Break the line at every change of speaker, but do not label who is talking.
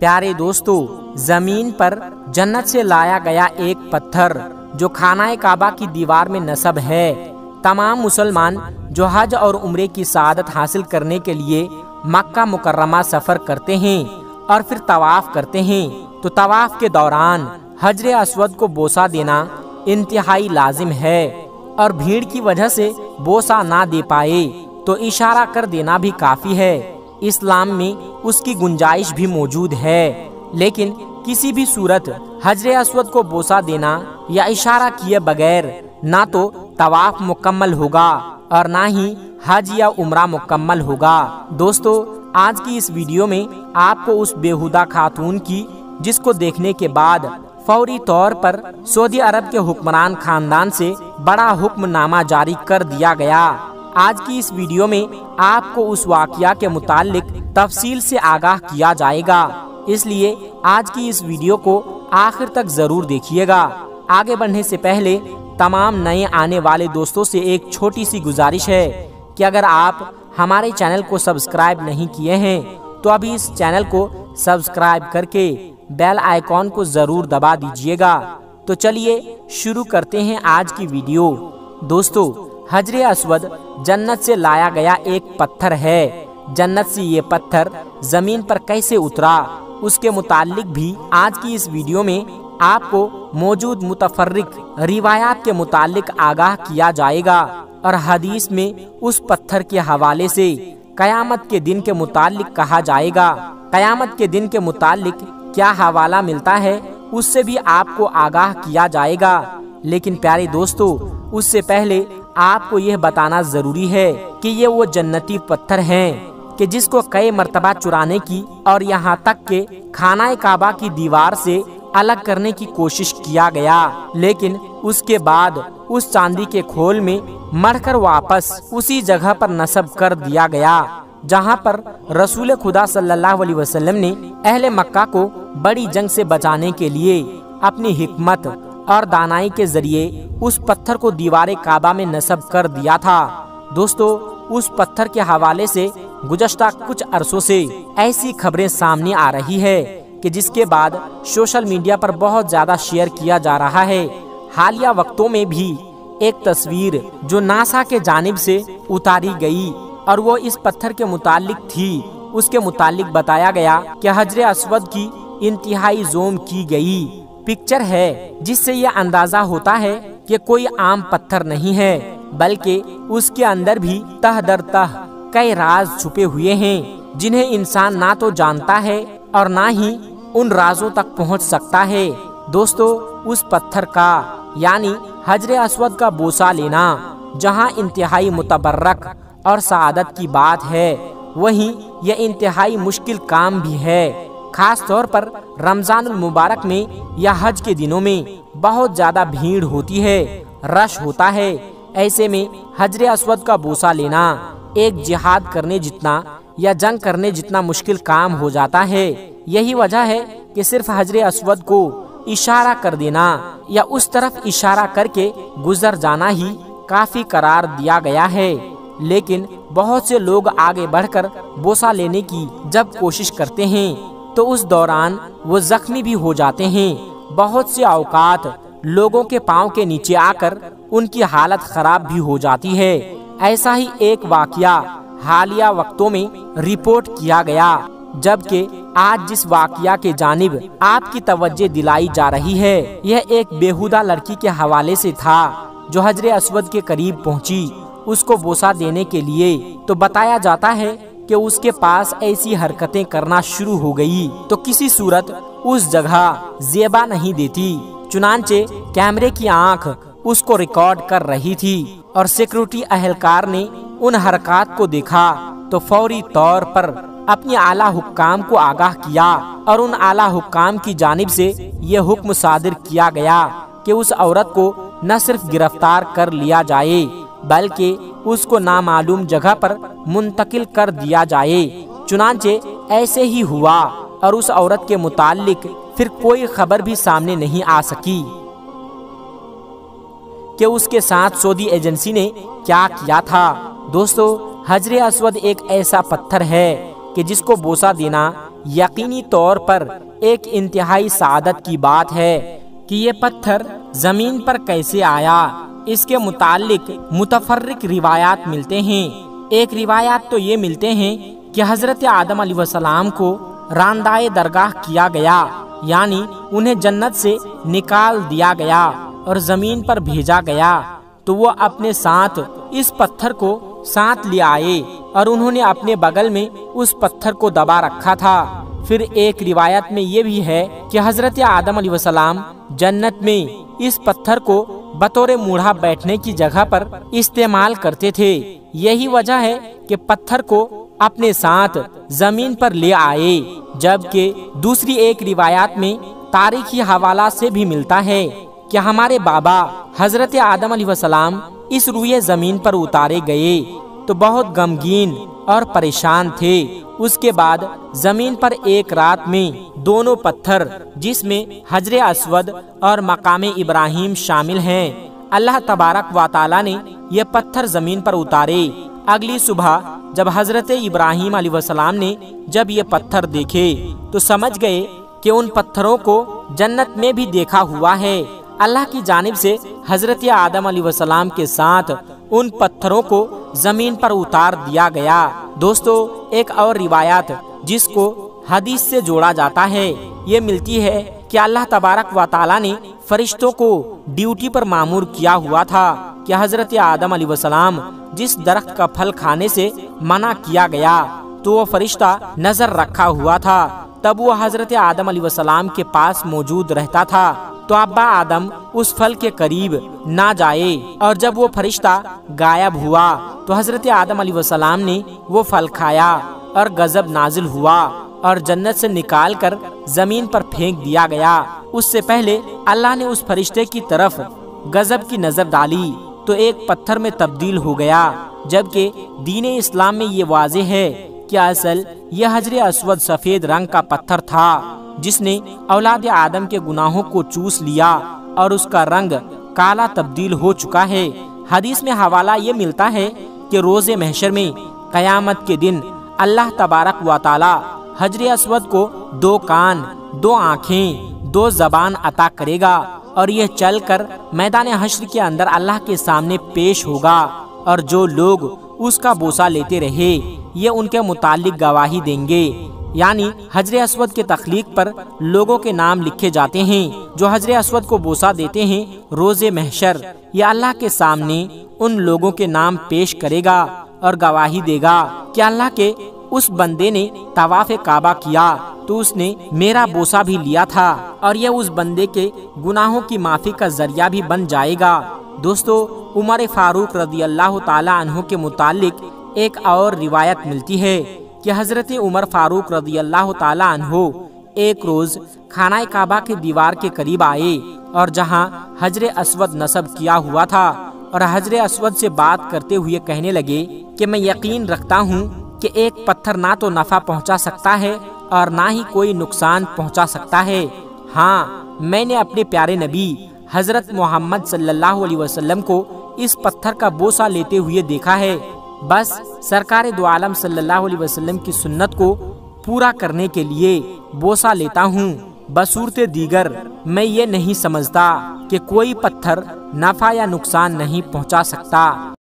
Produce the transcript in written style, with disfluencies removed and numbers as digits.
प्यारे दोस्तों, जमीन पर जन्नत से लाया गया एक पत्थर जो खानाए काबा की दीवार में नस्ब है। तमाम मुसलमान जो हज और उम्रे की सआदत हासिल करने के लिए मक्का मुकर्रमा सफर करते हैं और फिर तवाफ करते हैं, तो तवाफ के दौरान हजरे अस्वद को बोसा देना इंतहाई लाजिम है और भीड़ की वजह से बोसा ना दे पाए तो इशारा कर देना भी काफी है। इस्लाम में उसकी गुंजाइश भी मौजूद है, लेकिन किसी भी सूरत हजरे अस्वद को बोसा देना या इशारा किए बगैर ना तो तवाफ मुकम्मल होगा और ना ही हज या उम्रा मुकम्मल होगा। दोस्तों, आज की इस वीडियो में आपको उस बेहुदा खातून की जिसको देखने के बाद फौरी तौर पर सऊदी अरब के हुक्मरान खानदान से बड़ा हुक्मनामा जारी कर दिया गया। आज की इस वीडियो में आपको उस वाकया के मुतालिक तफसील से आगाह किया जाएगा, इसलिए आज की इस वीडियो को आखिर तक जरूर देखिएगा। आगे बढ़ने से पहले तमाम नए आने वाले दोस्तों से एक छोटी सी गुजारिश है कि अगर आप हमारे चैनल को सब्सक्राइब नहीं किए हैं तो अभी इस चैनल को सब्सक्राइब करके बेल आइकॉन को जरूर दबा दीजिएगा। तो चलिए शुरू करते हैं आज की वीडियो। दोस्तों, हजरे अस्वद जन्नत से लाया गया एक पत्थर है। जन्नत से ये पत्थर जमीन पर कैसे उतरा, उसके मुतालिक भी आज की इस वीडियो में आपको मौजूद मुतफर्रिक रिवायात के मुतालिक आगाह किया जाएगा और हदीस में उस पत्थर के हवाले से कयामत के दिन के मुतालिक कहा जाएगा। कयामत के दिन के मुतालिक क्या हवाला मिलता है उससे भी आपको आगाह किया जाएगा। लेकिन प्यारे दोस्तों, उससे पहले आपको यह बताना जरूरी है कि ये वो जन्नती पत्थर हैं कि जिसको कई मर्तबा चुराने की और यहाँ तक के खानाए काबा की दीवार से अलग करने की कोशिश किया गया, लेकिन उसके बाद उस चांदी के खोल में मढ़कर वापस उसी जगह पर नस्ब कर दिया गया जहां पर रसूल खुदा सल्लल्लाहु अलैहि वसल्लम ने अहले मक्का को बड़ी जंग से बचाने के लिए अपनी हिकमत और दानाई के जरिए उस पत्थर को दीवारे काबा में नस्ब कर दिया था। दोस्तों, उस पत्थर के हवाले से गुज़श्ता कुछ अरसों से ऐसी खबरें सामने आ रही है कि जिसके बाद सोशल मीडिया पर बहुत ज्यादा शेयर किया जा रहा है। हालिया वक्तों में भी एक तस्वीर जो नासा के जानिब से उतारी गई और वो इस पत्थर के मुतालिक थी, उसके मुतालिक बताया गया कि हजरे अस्वद की इंतहाई ज़ूम की गई पिक्चर है, जिससे ये अंदाजा होता है कि कोई आम पत्थर नहीं है, बल्कि उसके अंदर भी तह दर तह कई राज छुपे हुए हैं जिन्हें इंसान ना तो जानता है और ना ही उन राजों तक पहुंच सकता है। दोस्तों, उस पत्थर का यानी हजरे अस्वद का बोसा लेना जहां इंतहाई मुतबर्रक और सआदत की बात है, वहीं यह इंतहाई मुश्किल काम भी है। खास तौर पर रमजानुल मुबारक में या हज के दिनों में बहुत ज्यादा भीड़ होती है, रश होता है। ऐसे में हजरे अस्वद का बोसा लेना एक जिहाद करने जितना या जंग करने जितना मुश्किल काम हो जाता है। यही वजह है कि सिर्फ हजरे अस्वद को इशारा कर देना या उस तरफ इशारा करके गुजर जाना ही काफी करार दिया गया है। लेकिन बहुत से लोग आगे बढ़कर बोसा लेने की जब कोशिश करते हैं तो उस दौरान वो जख्मी भी हो जाते हैं। बहुत से औकात लोगों के पांव के नीचे आकर उनकी हालत खराब भी हो जाती है। ऐसा ही एक वाकया हालिया वक्तों में रिपोर्ट किया गया, जबकि आज जिस वाकया के जानिब आपकी तवज्जो दिलाई जा रही है यह एक बेहुदा लड़की के हवाले से था जो हजरे अस्वद के करीब पहुंची उसको बोसा देने के लिए। तो बताया जाता है कि उसके पास ऐसी हरकतें करना शुरू हो गई तो किसी सूरत उस जगह जेबा नहीं देती, चुनांचे कैमरे की आंख उसको रिकॉर्ड कर रही थी और सिक्योरिटी अहलकार ने उन हरकत को देखा तो फौरी तौर पर अपने आला हुक्काम को आगाह किया और उन आला हुक्काम की जानिब से ये हुक्म सादिर किया गया कि उस औरत को न सिर्फ गिरफ्तार कर लिया जाए बल्कि उसको नामालूम जगह पर मुंतकिल कर दिया जाए। चुनांचे ऐसे ही हुआ और उस औरत के मुतालिक फिर कोई खबर भी सामने नहीं आ सकी कि उसके साथ सऊदी एजेंसी ने क्या किया था। दोस्तों, हजरे अस्वद एक ऐसा पत्थर है कि जिसको बोसा देना यकीनी तौर पर एक इंतहाई सादत की बात है कि ये पत्थर जमीन पर कैसे आया। इसके मुतालिक मुतफर्रिक रिवायात मिलते हैं। एक रिवायात तो ये मिलते हैं कि हजरत आदम अलैहिस्सलाम को रांदाए दरगाह किया गया, यानी उन्हें जन्नत से निकाल दिया गया और जमीन पर भेजा गया, तो वो अपने साथ इस पत्थर को साथ ले आए और उन्होंने अपने बगल में उस पत्थर को दबा रखा था। फिर एक रिवायत में ये भी है कि हजरत आदम अलैहिस्सलाम जन्नत में इस पत्थर को बतौर मूढ़ा बैठने की जगह पर इस्तेमाल करते थे। यही वजह है कि पत्थर को अपने साथ जमीन पर ले आए। जबकि दूसरी एक रिवायत में तारीखी हवाला से भी मिलता है कि हमारे बाबा हजरत आदम अलैहिस्सलाम इस रूए जमीन पर उतारे गए तो बहुत गमगीन और परेशान थे। उसके बाद जमीन पर एक रात में दोनों पत्थर, जिसमें हजरे अस्वद और मकाम इब्राहिम शामिल हैं, अल्लाह तबारक व तआला ने ये पत्थर जमीन पर उतारे। अगली सुबह जब हजरत इब्राहिम अलैहिस्सलाम ने जब ये पत्थर देखे तो समझ गए कि उन पत्थरों को जन्नत में भी देखा हुआ है। अल्लाह की जानिब से हजरत आदम अलैहिस्सलाम के साथ उन पत्थरों को जमीन पर उतार दिया गया। दोस्तों, एक और रिवायत जिसको हदीस से जोड़ा जाता है, ये मिलती है कि अल्लाह तबारक व तआला ने फरिश्तों को ड्यूटी पर मामूर किया हुआ था कि हजरत आदम अलैहिस्सलाम जिस दरख्त का फल खाने से मना किया गया तो वो फरिश्ता नजर रखा हुआ था। तब वो हजरत आदम अलैहिस्सलाम के पास मौजूद रहता था तो अब्बा आदम उस फल के करीब ना जाए, और जब वो फरिश्ता गायब हुआ तो हजरत आदम अलैहिस्सलाम ने वो फल खाया और गजब नाजिल हुआ और जन्नत से निकाल कर जमीन पर फेंक दिया गया। उससे पहले अल्लाह ने उस फरिश्ते की तरफ गजब की नजर डाली तो एक पत्थर में तब्दील हो गया। जबकि दीन इस्लाम में ये वाज़ेह है कि असल यह हजरे अस्वद सफेद रंग का पत्थर था जिसने औलाद आदम के गुनाहों को चूस लिया और उसका रंग काला तब्दील हो चुका है। हदीस में हवाला ये मिलता है कि रोज़े महशर में कयामत के दिन अल्लाह तबारक व तआला हजरे अस्वद को 2 कान, 2 आँखें, 2 ज़बान अता करेगा और यह चलकर मैदान हश्र के अंदर अल्लाह के सामने पेश होगा, और जो लोग उसका बोसा लेते रहे ये उनके मुतालिक गवाही देंगे। यानी हजरे अस्वद के तख्लीक पर लोगों के नाम लिखे जाते हैं जो हजरे अस्वद को बोसा देते हैं। रोज़े महशर ये अल्लाह के सामने उन लोगों के नाम पेश करेगा और गवाही देगा कि अल्लाह के उस बंदे ने तवाफ़े काबा किया तो उसने मेरा बोसा भी लिया था, और यह उस बंदे के गुनाहों की माफ़ी का जरिया भी बन जाएगा। दोस्तों, उमर फारूक रज़ी अल्लाह ताला अन्हु के मुतालिक एक और रिवायत मिलती है कि हजरत उमर फारूक रज़ी अल्लाह ताला अन्हु एक रोज़ खाना काबा के दीवार के करीब आए और जहां हजरे अस्वद नस्ब किया हुआ था, और हजरे अस्वद से बात करते हुए कहने लगे कि मैं यकीन रखता हूं कि एक पत्थर ना तो नफ़ा पहुंचा सकता है और ना ही कोई नुकसान पहुंचा सकता है। हाँ, मैंने अपने प्यारे नबी हजरत मोहम्मद सल्लल्लाहु अलैहि वसल्लम को इस पत्थर का बोसा लेते हुए देखा है। बस सरकार दो आलम सल्लल्लाहु अलैहि वसल्लम की सुन्नत को पूरा करने के लिए बोसा लेता हूँ। बसूरते दीगर मैं ये नहीं समझता कि कोई पत्थर नफ़ा या नुकसान नहीं पहुँचा सकता।